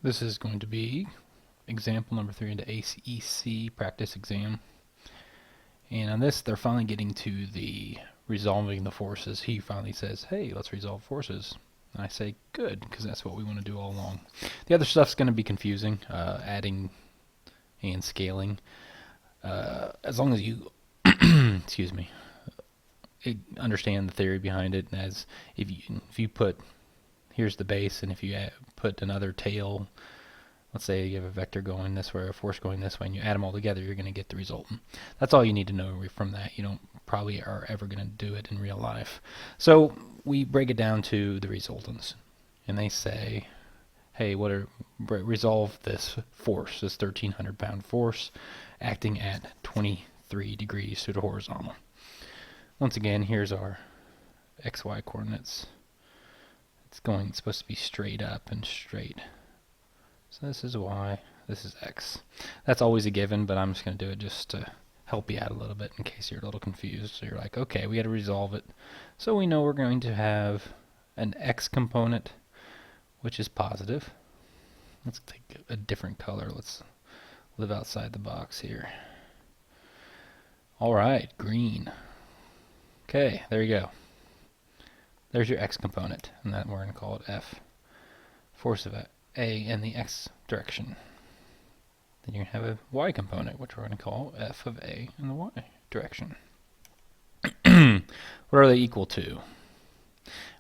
This is going to be example number 3 in the AEC practice exam. And on this, they're finally getting to the resolving the forces. He finally says, hey, let's resolve forces. And I say, good, because that's what we want to do all along. The other stuff's going to be confusing, adding and scaling. As long as you, excuse me, understand the theory behind it, as if you put, here's the base, and if you put another tail, let's say you have a vector going this way or a force going this way, and you add them all together, you're going to get the resultant. That's all you need to know from that. You don't probably are ever going to do it in real life. So we break it down to the resultants, and they say, hey, resolve this force, this 1,300 pound force acting at 23 degrees to the horizontal. Once again, here's our XY coordinates. It's supposed to be straight up and straight. So this is Y, this is X. That's always a given, but I'm just going to do it just to help you out a little bit in case you're a little confused. So you're like, okay, we got to resolve it. So we know we're going to have an X component, which is positive. Let's take a different color. Let's live outside the box here. All right, green. Okay, there you go. There's your X component, and that we're going to call it F. Force of A in the X direction. Then you're going to have a Y component, which we're going to call F of A in the Y direction. What are they equal to?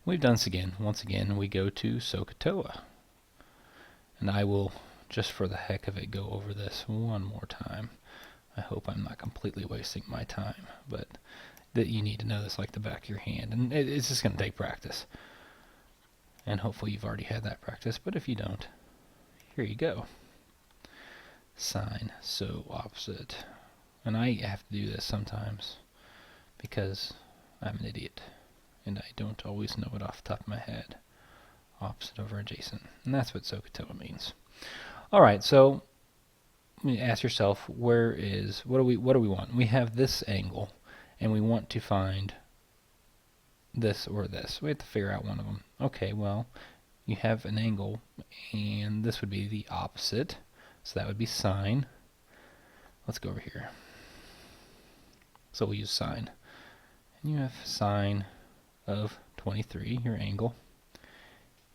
We've done this again. Once again, we go to SOHCAHTOA. And I will, just for the heck of it, go over this one more time. I hope I'm not completely wasting my time, but that you need to know this like the back of your hand. And it's just going to take practice. And hopefully you've already had that practice, but if you don't, here you go. Sine, so opposite. And I have to do this sometimes because I'm an idiot and I don't always know it off the top of my head. Opposite over adjacent. And that's what SOHCAHTOA means. Alright, so you ask yourself, what do we want? We have this angle and we want to find this or this. We have to figure out one of them. Okay, well, you have an angle, and this would be the opposite, so that would be sine. Let's go over here. So we'll use sine. And you have sine of 23, your angle.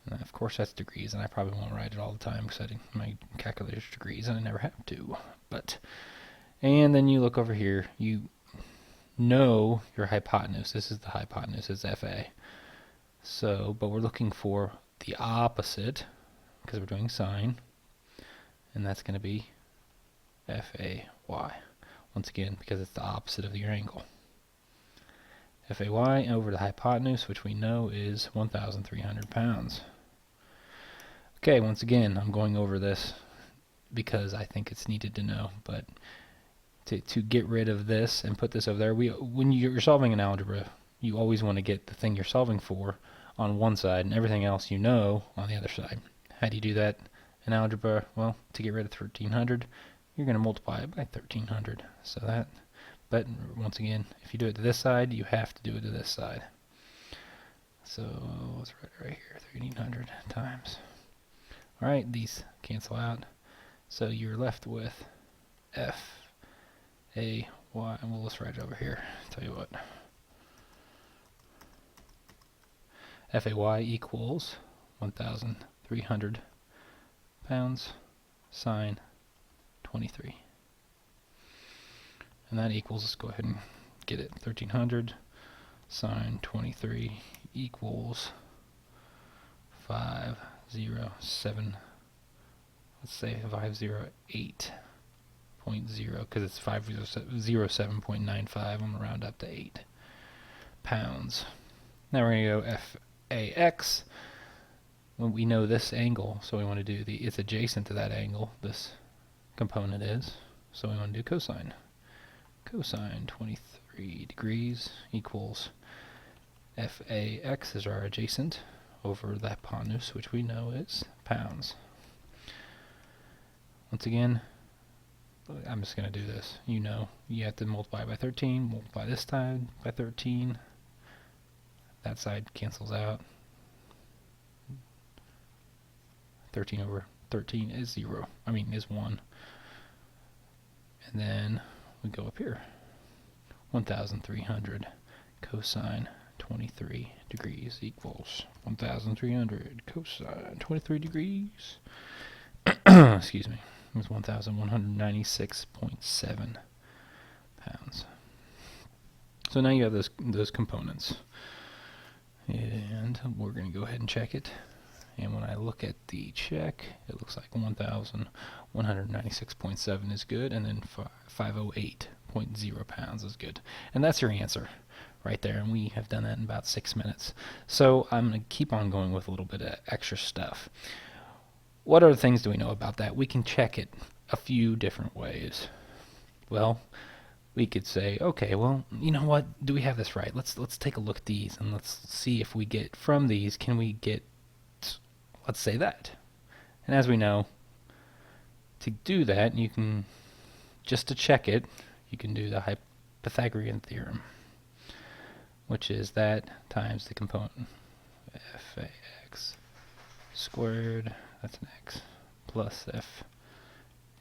And of course that's degrees, and I probably won't write it all the time because my calculator's degrees, and I never have to. And then you look over here, you know your hypotenuse. This is the hypotenuse, it's FA. So, but we're looking for the opposite because we're doing sine, and that's going to be FAY. Once again, because it's the opposite of your angle. FAY over the hypotenuse, which we know is 1,300 pounds. Okay, once again, I'm going over this because I think it's needed to know, but to get rid of this and put this over there, when you're solving an algebra, you always want to get the thing you're solving for on one side and everything else you know on the other side. How do you do that in algebra? Well, to get rid of 1,300, you're going to multiply it by 1,300. So that, but once again, if you do it to this side, you have to do it to this side. So let's write it right here, 1,300 times. All right, these cancel out. So you're left with F A Y, and let's write it over here. Tell you what. FAY equals 1,300 pounds sine 23. And that equals, let's go ahead and get it, 1,300 sine 23 equals 507, let's say 508. 0.0 because it's 507.95. I'm going to round up to 8 pounds. Now we're going to go FAX. Well, we know this angle, so we want to do it's adjacent to that angle, this component is. So we want to do cosine. Cosine 23 degrees equals FAX is our adjacent over the hypotenuse, which we know is pounds. Once again, I'm just going to do this. You know, you have to multiply by 13, multiply this side by 13. That side cancels out. 13 over 13 is 0. I mean, is 1. And then we go up here. 1,300 cosine 23 degrees equals 1,300 cosine 23 degrees. Excuse me. It's 1,196.7 pounds. So now you have those components. And we're going to go ahead and check it. And when I look at the check, it looks like 1,196.7 is good, and then 508.0 pounds is good. And that's your answer right there, and we have done that in about 6 minutes. So I'm going to keep on going with a little bit of extra stuff. What other things do we know about that? We can check it a few different ways. Well, we could say, okay, well, you know what? Do we have this right? Let's take a look at these, and let's see if we get from these, can we get, let's say that. And as we know, to do that, you can, just to check it, you can do the Pythagorean theorem, which is that times the component f(x) squared, that's an x, plus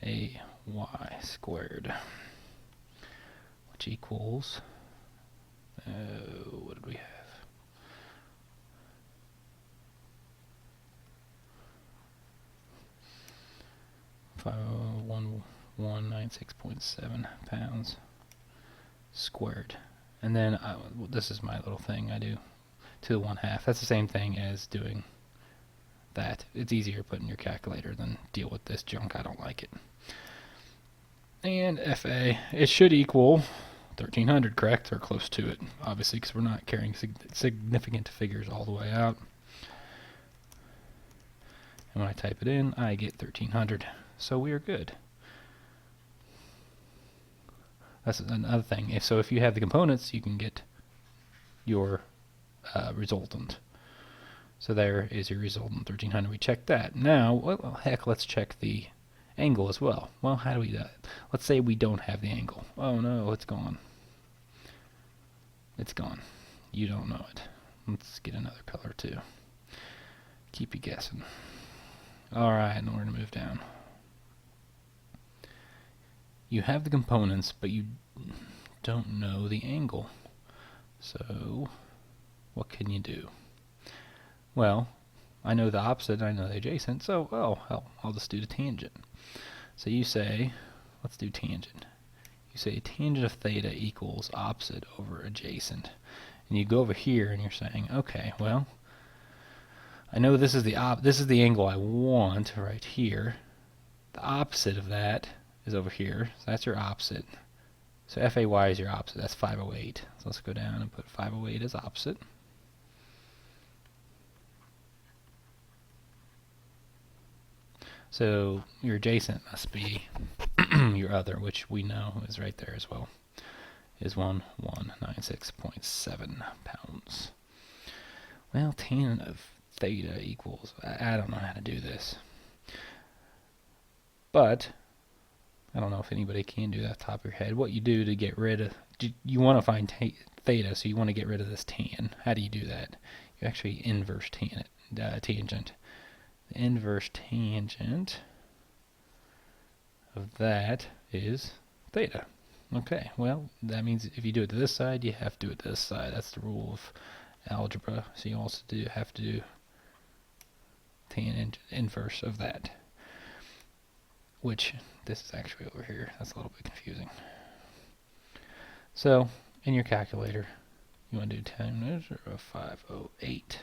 f(a) y squared, which equals, what did we have? $196.7 pounds squared. And then this is my little thing I do to the 1/2. That's the same thing as doing that. It's easier to put in your calculator than deal with this junk. I don't like it. And FA, it should equal 1,300, correct? Or close to it, obviously, because we're not carrying significant figures all the way out. And when I type it in, I get 1,300. So we are good. That's another thing. So if you have the components, you can get your resultant. So there is your resultant, 1,300. We checked that. Now, well, heck, let's check the angle as well. Well, how do we do that? Let's say we don't have the angle. Oh no, it's gone. It's gone. You don't know it. Let's get another color too. Keep you guessing. Alright, and we're going to move down. You have the components, but you don't know the angle. So, what can you do? Well, I know the opposite, I know the adjacent, so, well, hell, I'll just do the tangent. So you say, let's do tangent. You say tangent of theta equals opposite over adjacent. And you go over here and you're saying, okay, well, I know this is the angle I want right here. The opposite of that is over here, so that's your opposite. So FAY is your opposite, that's 508. So let's go down and put 508 as opposite. So your adjacent must be your other, which we know is right there as well, is 1196.7 pounds. Well, tan of theta equals, I don't know how to do this. But, I don't know if anybody can do that off the top of your head. What you do to get rid of, you want to find theta, so you want to get rid of this tan. How do you do that? You actually inverse tangent. The inverse tangent of that is theta. Okay, well, that means if you do it to this side, you have to do it to this side. That's the rule of algebra. So you also have to do tangent inverse of that, which this is actually over here. That's a little bit confusing. So in your calculator, you want to do 10 minutes or 508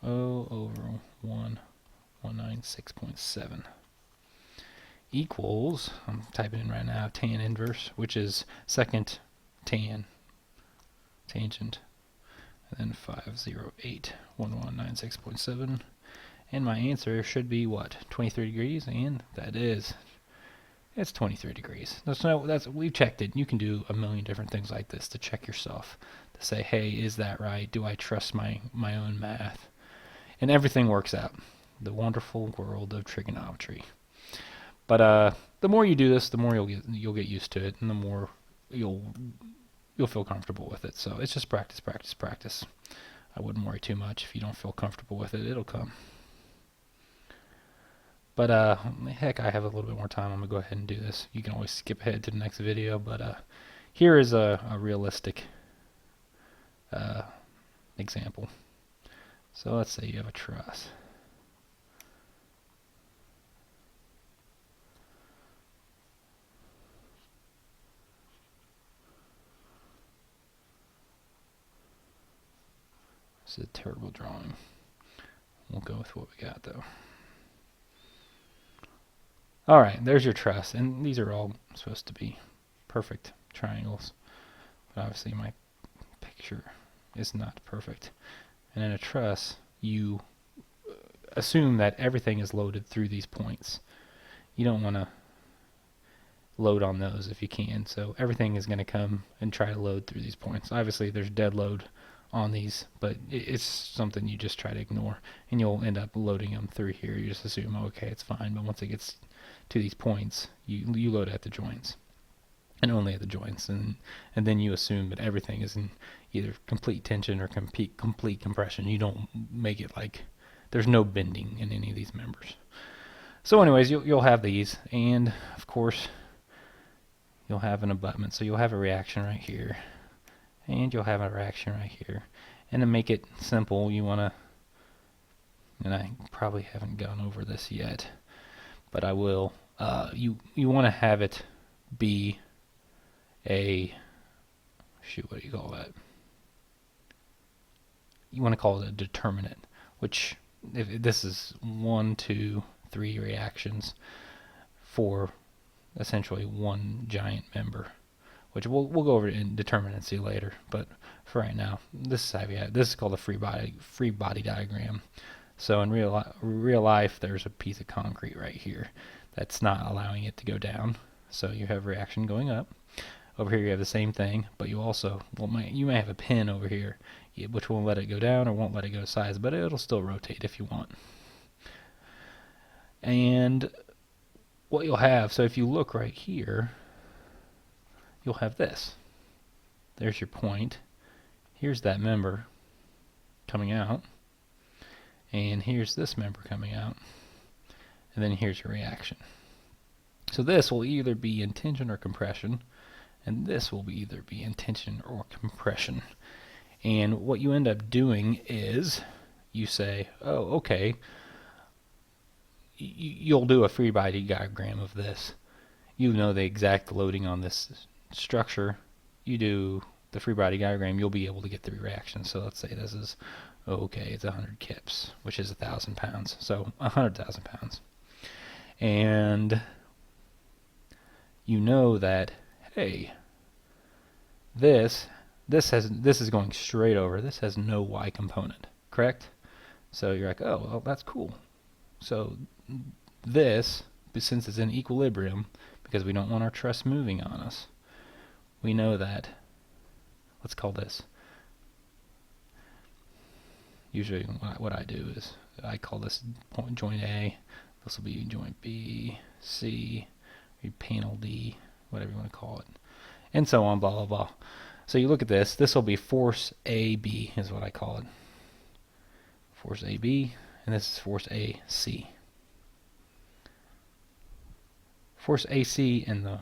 over 196.7 equals, I'm typing in right now, tan inverse, which is second tangent, and then 508, 1196.7, and my answer should be what? 23 degrees, and that is, it's 23 degrees. We've checked it. You can do a million different things like this to check yourself, to say, hey, is that right? Do I trust my own math? And everything works out. The wonderful world of trigonometry. But the more you do this, the more you'll get used to it, and the more you'll feel comfortable with it. So it's just practice, practice, practice. I wouldn't worry too much. If you don't feel comfortable with it, it'll come. But heck, I have a little bit more time. I'm gonna go ahead and do this. You can always skip ahead to the next video, but here is a realistic uh, example. So let's say you have a truss. This is a terrible drawing. We'll go with what we got though. Alright, there's your truss, and these are all supposed to be perfect triangles. But obviously my picture is not perfect. And in a truss, you assume that everything is loaded through these points. You don't want to load on those if you can, so everything is going to come and try to load through these points. Obviously there's dead load on these, but it's something you just try to ignore, and you'll end up loading them through here. You just assume, okay, it's fine, but once it gets to these points, you load at the joints, and only at the joints, and then you assume that everything is in either complete tension or complete compression. You don't make it like there's no bending in any of these members. So anyways, you'll have these, and of course you'll have an abutment, so you'll have a reaction right here, and you'll have a reaction right here. And to make it simple, you want to, and I probably haven't gone over this yet, but I will, you want to have it be a, shoot, what do you call that? You want to call it a determinant, which if this is 1, 2, 3 reactions for essentially one giant member, which we'll go over in determinacy later. But for right now, this is how we have. This is called a free body diagram. So in real life, there's a piece of concrete right here that's not allowing it to go down. So you have reaction going up. Over here you have the same thing, but you also you may have a pin over here, which won't let it go down or won't let it go to size, but it'll still rotate if you want. And what you'll have, so if you look right here, you'll have this. There's your point. Here's that member coming out, and here's this member coming out, and then here's your reaction. So this will either be in tension or compression, and this will either be in tension or compression. And what you end up doing is you say, oh, okay, you'll do a free body diagram of this. You know the exact loading on this structure. You do the free body diagram, you'll be able to get the reaction. So let's say this is, okay, it's 100 kips, which is 1,000 pounds. So 100,000 pounds. And you know that, hey, this is going straight over. This has no y component, correct? So you're like, oh, well, that's cool. So this, since it's in equilibrium, because we don't want our truss moving on us, we know that, let's call this, usually what I do is I call this joint A, this will be joint B, C, panel D, whatever you want to call it, and so on, blah, blah, blah. So you look at this, this will be force AB is what I call it. Force AB, and this is force AC. Force AC in the,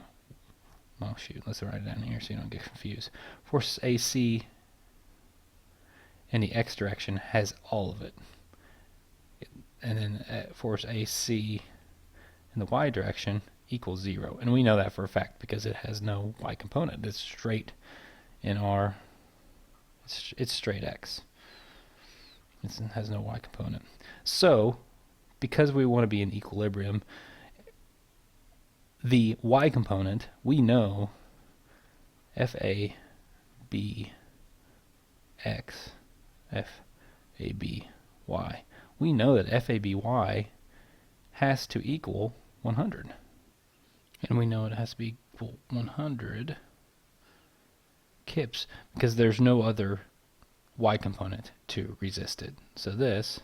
oh shoot, let's write it down here so you don't get confused. Force AC in the X direction has all of it. And then force AC in the Y direction equals 0. And we know that for a fact because it has no Y component. It's straight in R, it's straight X. It has no Y component. So, because we want to be in equilibrium, the Y component, we know FABX, FABY. We know that FABY has to equal 100. And we know it has to be equal 100 kips because there's no other Y component to resist it. So this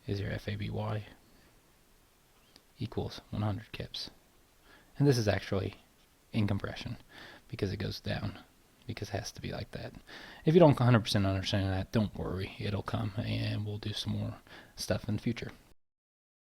is your FABY equals 100 kips. And this is actually in compression because it goes down, because it has to be like that. If you don't 100% understand that, don't worry, it'll come, and we'll do some more stuff in the future.